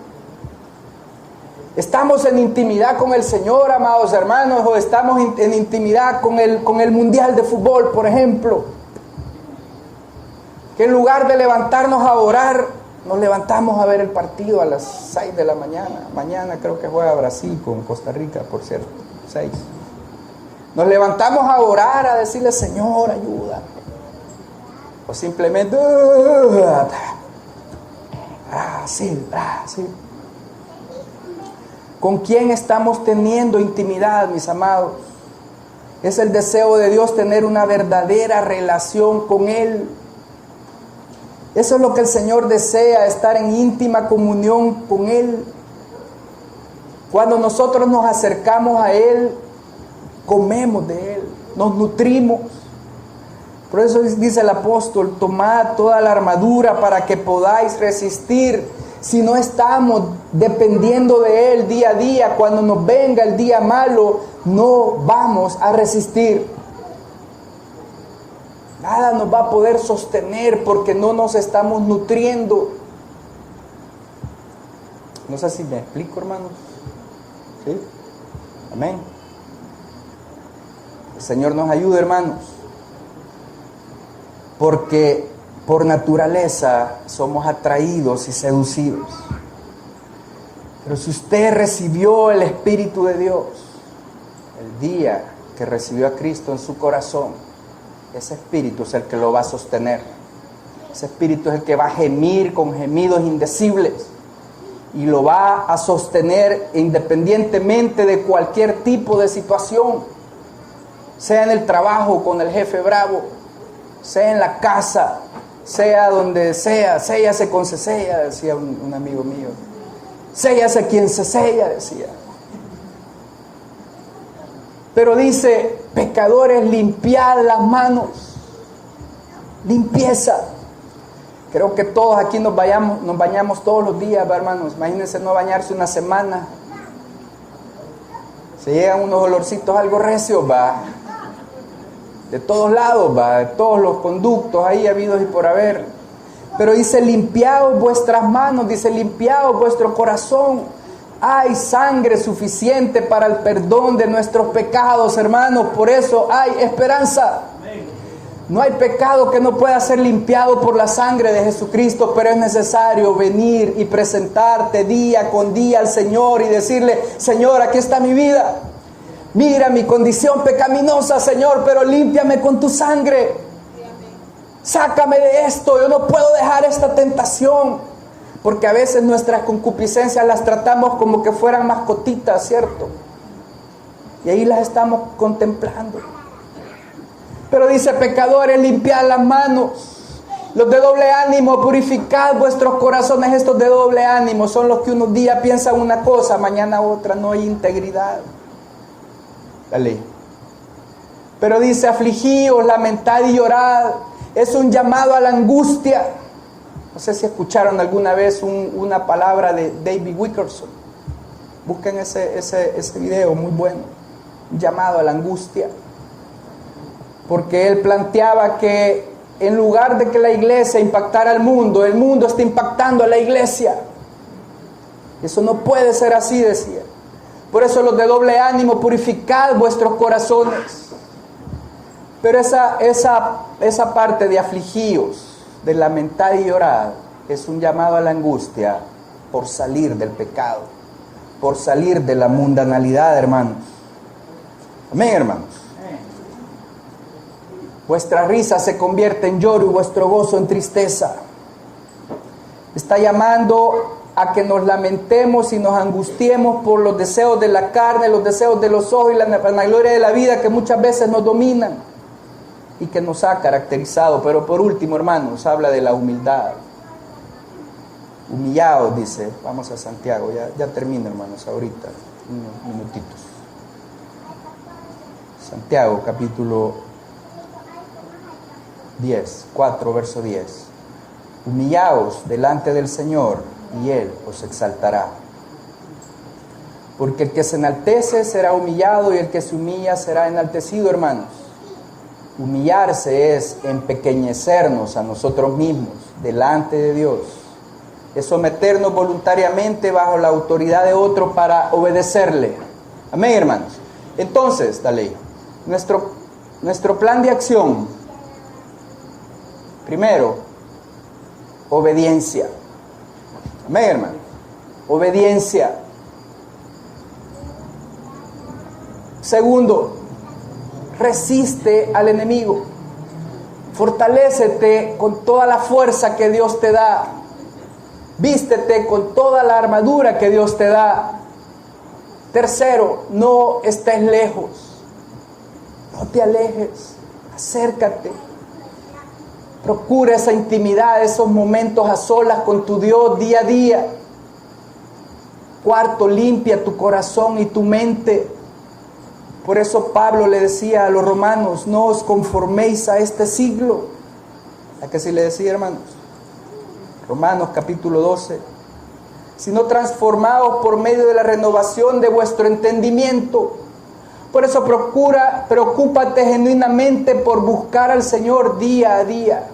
¿Estamos en intimidad con el Señor, amados hermanos, o estamos en intimidad con el Mundial de Fútbol, por ejemplo? Que en lugar de levantarnos a orar, nos levantamos a ver el partido a las 6 de la mañana. Mañana creo que juega Brasil con Costa Rica, por cierto, 6. Nos levantamos a orar, a decirle, Señor, ayuda. O simplemente, Brasil. ¿Con quién estamos teniendo intimidad, mis amados? Es el deseo de Dios tener una verdadera relación con Él. Eso es lo que el Señor desea, estar en íntima comunión con Él. Cuando nosotros nos acercamos a Él, comemos de Él, nos nutrimos. Por eso dice el apóstol, tomad toda la armadura para que podáis resistir. Si no estamos dependiendo de Él día a día, cuando nos venga el día malo, no vamos a resistir. Nada nos va a poder sostener porque no nos estamos nutriendo. No sé si me explico, hermanos. ¿Sí? Amén. El Señor nos ayude, hermanos. Porque por naturaleza somos atraídos y seducidos. Pero si usted recibió el Espíritu de Dios, el día que recibió a Cristo en su corazón, ese Espíritu es el que lo va a sostener. Ese Espíritu es el que va a gemir con gemidos indecibles y lo va a sostener independientemente de cualquier tipo de situación, sea en el trabajo con el jefe bravo, sea en la casa, sea donde sea, séllase con se sella, decía un amigo mío. Séllase quien se sella, decía. Pero dice, pecadores, limpiad las manos. Limpieza. Creo que todos aquí nos bañamos todos los días, ¿va, hermanos? Imagínense no bañarse una semana. Se llegan unos olorcitos algo recios, va. De todos lados, va, de todos los conductos ahí habidos y por haber. Pero dice, limpiaos vuestras manos, dice, limpiaos vuestro corazón. Hay sangre suficiente para el perdón de nuestros pecados, hermanos. Por eso hay esperanza. No hay pecado que no pueda ser limpiado por la sangre de Jesucristo, pero es necesario venir y presentarte día con día al Señor y decirle, Señor, aquí está mi vida. Mira mi condición pecaminosa, Señor, pero límpiame con tu sangre. Sácame de esto, yo no puedo dejar esta tentación. Porque a veces nuestras concupiscencias las tratamos como que fueran mascotitas, ¿cierto? Y ahí las estamos contemplando. Pero dice, pecadores, limpiad las manos. Los de doble ánimo, purificad vuestros corazones. Estos de doble ánimo son los que unos días piensan una cosa, mañana otra, no hay integridad. Dale. Pero dice, afligíos, lamentad y llorad. Es un llamado a la angustia. No sé si escucharon alguna vez una palabra de David Wilkerson. Busquen ese video, muy bueno. Un llamado a la angustia. Porque él planteaba que en lugar de que la iglesia impactara al mundo, el mundo está impactando a la iglesia. Eso no puede ser así, decía. Por eso los de doble ánimo, purificad vuestros corazones. Pero esa parte de afligíos, de lamentar y llorar, es un llamado a la angustia por salir del pecado, por salir de la mundanalidad, hermanos. Amén, hermanos. Vuestra risa se convierte en lloro y vuestro gozo en tristeza. Está llamando a que nos lamentemos y nos angustiemos por los deseos de la carne, los deseos de los ojos y la vanagloria de la vida que muchas veces nos dominan y que nos ha caracterizado. Pero por último, hermanos, habla de la humildad. Humillaos, dice. Vamos a Santiago, ya termino, hermanos, ahorita, unos minutitos. Santiago, capítulo 10, 4, verso 10. Humillaos delante del Señor y Él os exaltará. Porque el que se enaltece será humillado y el que se humilla será enaltecido, hermanos. Humillarse es empequeñecernos a nosotros mismos delante de Dios. Es someternos voluntariamente bajo la autoridad de otro para obedecerle. Amén, hermanos. Entonces, dale, nuestro plan de acción. Primero, obediencia. Amén, hermano. Obediencia. Segundo, resiste al enemigo. Fortalécete con toda la fuerza que Dios te da. Vístete con toda la armadura que Dios te da. Tercero, no estés lejos. te alejes, acércate. Procura esa intimidad, esos momentos a solas con tu Dios día a día. Cuarto, limpia tu corazón y tu mente. Por eso Pablo le decía a los romanos, no os conforméis a este siglo. ¿A qué sí le decía, hermanos? Romanos capítulo 12. Sino transformaos por medio de la renovación de vuestro entendimiento. Por eso preocúpate genuinamente por buscar al Señor día a día.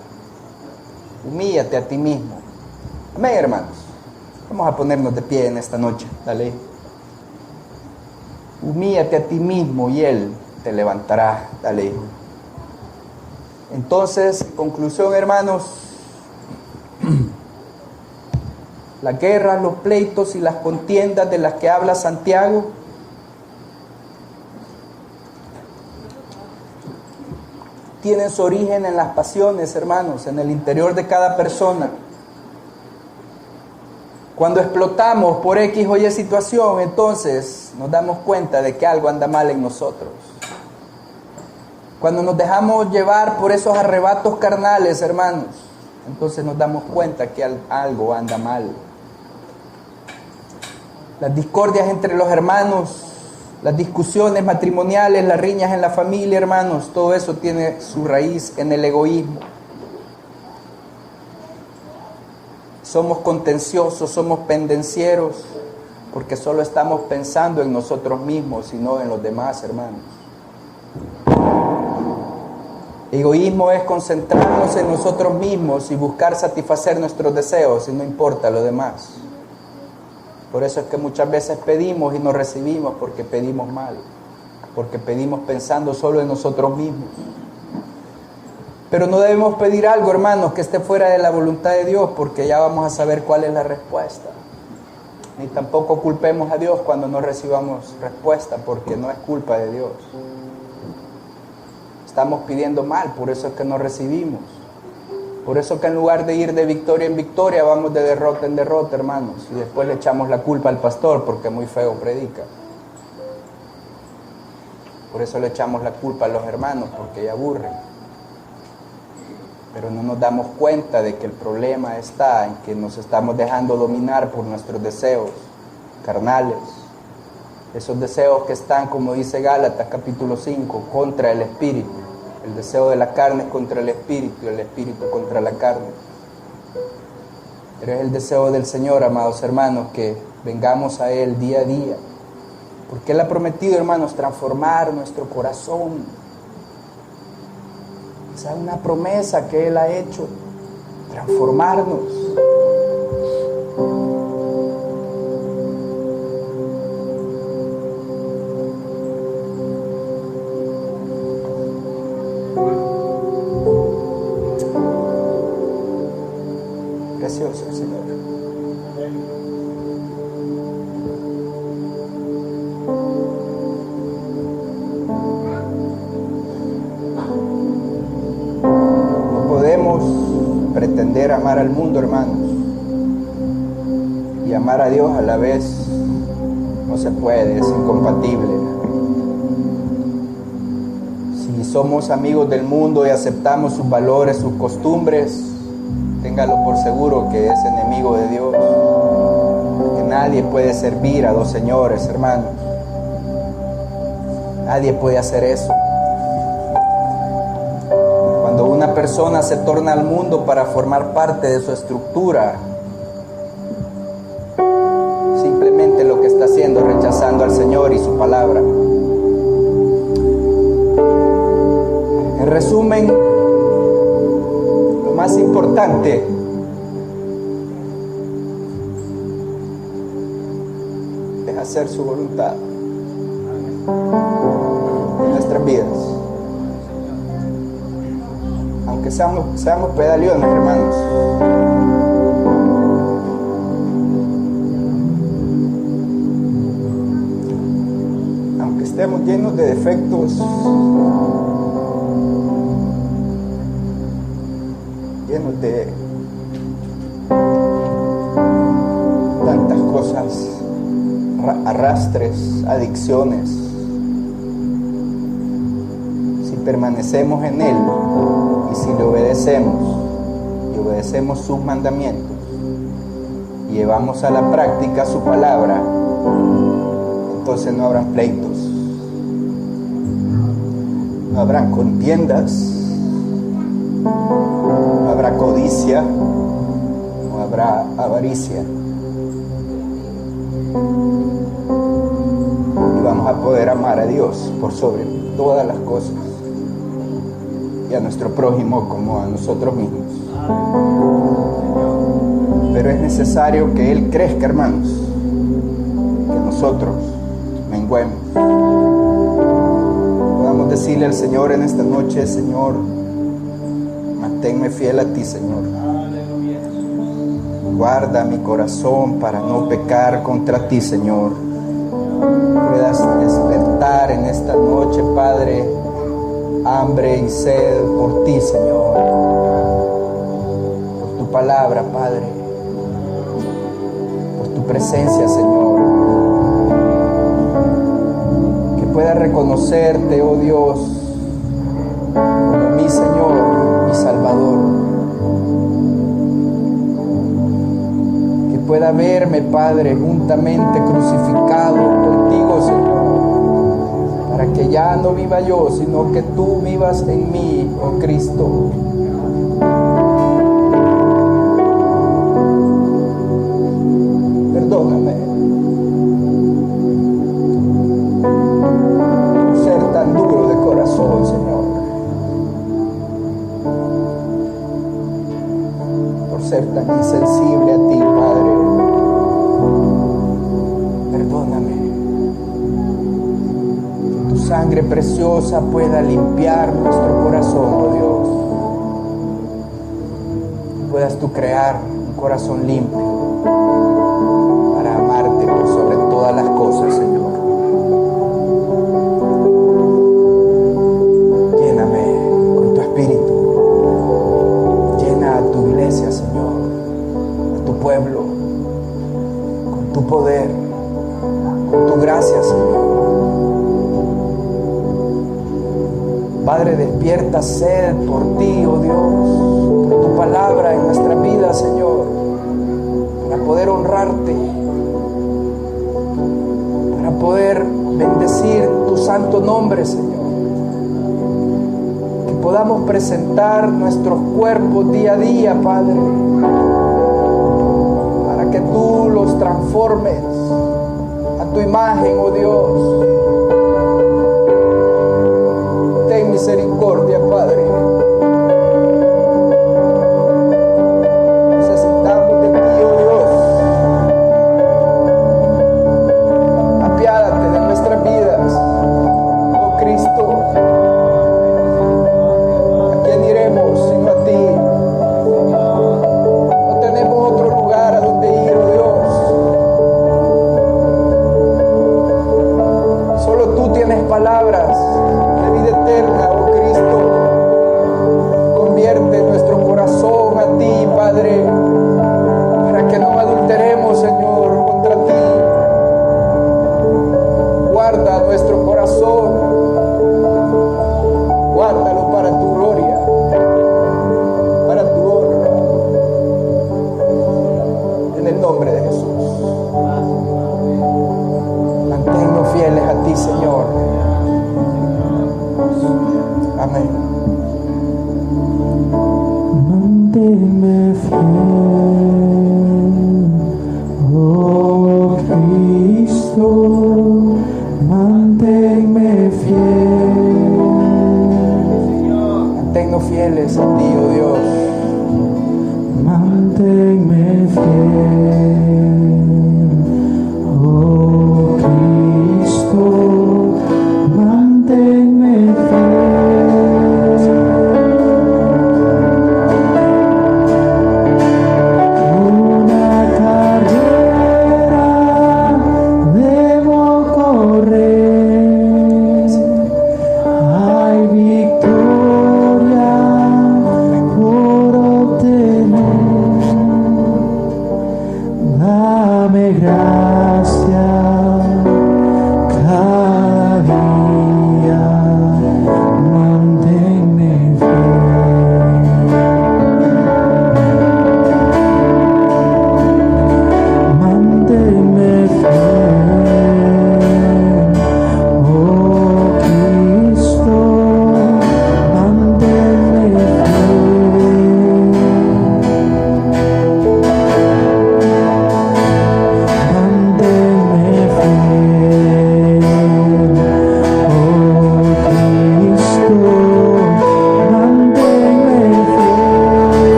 Humíllate a ti mismo. Amén, hermanos. Vamos a ponernos de pie en esta noche. Dale. Humíllate a ti mismo y Él te levantará. Dale. Entonces, conclusión, hermanos. Las guerras, los pleitos y las contiendas de las que habla Santiago tienen su origen en las pasiones, hermanos, en el interior de cada persona. Cuando explotamos por X o Y situación, entonces nos damos cuenta de que algo anda mal en nosotros. Cuando nos dejamos llevar por esos arrebatos carnales, hermanos, entonces nos damos cuenta que algo anda mal. Las discordias entre los hermanos, las discusiones matrimoniales, las riñas en la familia, hermanos, todo eso tiene su raíz en el egoísmo. Somos contenciosos, somos pendencieros, porque solo estamos pensando en nosotros mismos y no en los demás, hermanos. Egoísmo es concentrarnos en nosotros mismos y buscar satisfacer nuestros deseos y no importa lo demás. Por eso es que muchas veces pedimos y no recibimos porque pedimos mal, porque pedimos pensando solo en nosotros mismos. Pero no debemos pedir algo, hermanos, que esté fuera de la voluntad de Dios, porque ya vamos a saber cuál es la respuesta. Ni tampoco culpemos a Dios cuando no recibamos respuesta, porque no es culpa de Dios. Estamos pidiendo mal, por eso es que no recibimos. Por eso que en lugar de ir de victoria en victoria, vamos de derrota en derrota, hermanos. Y después le echamos la culpa al pastor porque muy feo predica. Por eso le echamos la culpa a los hermanos porque ya aburren. Pero no nos damos cuenta de que el problema está en que nos estamos dejando dominar por nuestros deseos carnales. Esos deseos que están, como dice Gálatas capítulo 5, contra el espíritu. El deseo de la carne es contra el espíritu y el espíritu contra la carne. Pero es el deseo del Señor, amados hermanos, que vengamos a Él día a día. Porque Él ha prometido, hermanos, transformar nuestro corazón. Esa es una promesa que Él ha hecho, transformarnos. Precioso, Señor. Pretender amar al mundo, hermanos, y amar a Dios a la vez no se puede, es incompatible. Si somos amigos del mundo y aceptamos sus valores, sus costumbres, téngalo por seguro que es enemigo de Dios, porque nadie puede servir a dos señores, hermanos. Nadie puede hacer eso. Cuando una persona se torna al mundo para formar parte de su estructura, simplemente lo que está haciendo es rechazando al Señor y su palabra. En resumen, lo más importante es hacer su voluntad en nuestras vidas. Aunque seamos pedaliones, hermanos. Aunque estemos llenos de defectos, llenos de tantas cosas, arrastres, adicciones. Si permanecemos en Él y si le obedecemos y obedecemos sus mandamientos y llevamos a la práctica su palabra, entonces no habrán pleitos, no habrán contiendas, no habrá codicia, no habrá avaricia. Y vamos a poder amar a Dios por sobre todas las cosas y a nuestro prójimo como a nosotros mismos. Pero es necesario que Él crezca, hermanos, que nosotros menguemos. Podamos decirle al Señor en esta noche: Señor, manténme fiel a ti, Señor. Guarda mi corazón para no pecar contra ti, Señor. Puedas despertar en esta noche, Padre, hambre y sed por ti, Señor, por tu palabra, Padre, por tu presencia, Señor. Que pueda reconocerte, oh Dios, como mi Señor, mi Salvador. Que pueda verme, Padre, juntamente crucificado contigo, Señor, para que ya no viva yo, sino que tú vivas en mí, oh Cristo. Perdóname por ser tan duro de corazón, Señor, por ser tan insensible a ti, Padre. Perdóname. Tu sangre preciosa pueda limpiar nuestro corazón, oh Dios. Puedas tú crear un corazón limpio para amarte por sobre todas las cosas, Señor. Lléname con tu espíritu. Llena a tu iglesia, Señor, a tu pueblo, con tu poder, con tu gracia, Señor. Padre, despierta sed por ti, oh Dios, por tu palabra en nuestra vida, Señor, para poder honrarte, para poder bendecir tu santo nombre, Señor. Que podamos presentar nuestros cuerpos día a día, Padre, para que tú los transformes a tu imagen, oh Dios. Ten misericordia, Padre. Necesitamos de ti, oh Dios. Apiádate de nuestras vidas, oh Cristo. ¿A quién iremos sino a ti? No tenemos otro lugar a donde ir, oh Dios. Solo tú tienes palabras de vida eterna, oh Cristo. Convierte nuestro corazón a ti, Padre, para que no adulteremos, Señor, contra ti. Guarda nuestro corazón, guárdalo para tu gloria, para tu honra, en el nombre de Jesús. Manténnos fieles a ti, Señor. Amén. Manténme fiel, oh Cristo, manténme fiel. Manténnos fieles a ti, oh Dios. Manténme fiel, oh Cristo, manténme fiel.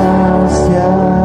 gracias.